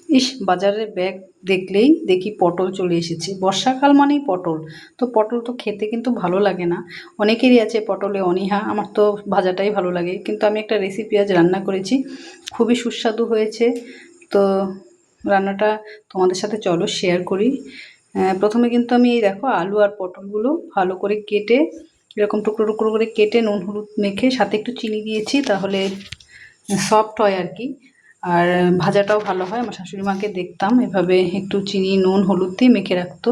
ইস, বাজারের ব্যাগ দেখলেই দেখি পটল চলে এসেছে। বর্ষাকাল মানেই পটল। তো পটল তো খেতে কিন্তু ভালো লাগে না। অনেকেরই আছে পটলে অনীহা, আমার তো ভাজাটাই ভালো লাগে। কিন্তু আমি একটা রেসিপি আজ রান্না করেছি, খুবই সুস্বাদু হয়েছে। তো রান্নাটা তোমাদের সাথে চলো শেয়ার করি। প্রথমে কিন্তু আমি এই দেখো আলু আর পটলগুলো ভালো করে কেটে, এরকম টুকরো টুকরো করে কেটে নুন হলুদ মেখে সাথে একটু চিনি দিয়েছি, তাহলে সফট হয় আর কি। আর ভাজাটাও ভালো হয়। আমার শাশুড়ি মাকে দেখতাম এভাবে একটু চিনি নুন হলুদ দিয়ে মেখে রাখতো।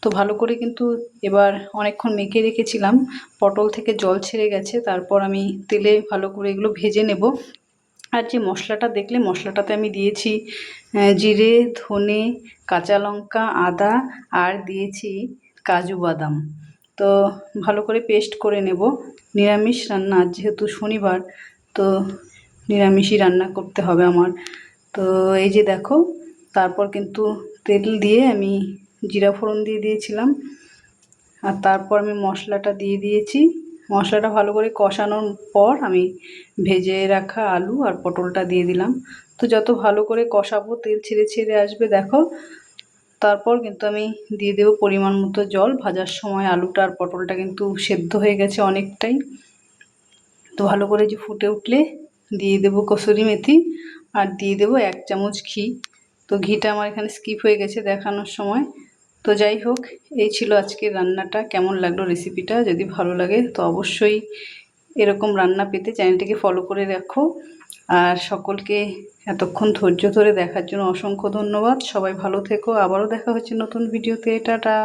তো ভালো করে কিন্তু এবার অনেকক্ষণ মেখে রেখেছিলাম, পটল থেকে জল ছেড়ে গেছে। তারপর আমি তেলে ভালো করে এগুলো ভেজে নেব। আর যে মশলাটা দেখলে, মশলাটাতে আমি দিয়েছি জিরে, ধনে, কাঁচা লঙ্কা, আদা, আর দিয়েছি কাজু বাদাম। তো ভালো করে পেস্ট করে নেব। নিরামিষ রান্না, যেহেতু শনিবার, তো নিরামিষই রান্না করতে হবে আমার। তো এই যে দেখো, তারপর কিন্তু তেল দিয়ে আমি জিরা ফোড়ন দিয়ে দিয়েছিলাম। আর তারপর আমি মশলাটা দিয়ে দিয়েছি। মশলাটা ভালো করে কষানোর পর আমি ভেজে রাখা আলু আর পটলটা দিয়ে দিলাম। তো যত ভালো করে কষাবো তেল ছেড়ে ছেড়ে আসবে দেখো। তারপর কিন্তু আমি দিয়ে দেবো পরিমাণ মতো জল। ভাজার সময় আলুটা আর পটলটা কিন্তু সেদ্ধ হয়ে গেছে অনেকটাই। তো ভালো করে যে ফুটে উঠলে দিয়ে দেবো কসুরি মেথি, আর দিয়ে দেবো 1 চামচ ঘি। তো ঘিটা আমার এখানে স্কিপ হয়ে গেছে দেখানোর সময়। তো যাই হোক, এই ছিল আজকের রান্নাটা। কেমন লাগলো রেসিপিটা? যদি ভালো লাগে তো অবশ্যই এরকম রান্না পেতে চ্যানেলটিকে ফলো করে রাখো। আর সকলকে এতক্ষণ ধৈর্য ধরে দেখার জন্য অসংখ্য ধন্যবাদ। সবাই ভালো থেকো। আবারও দেখা হচ্ছে নতুন ভিডিওতে। টাটা।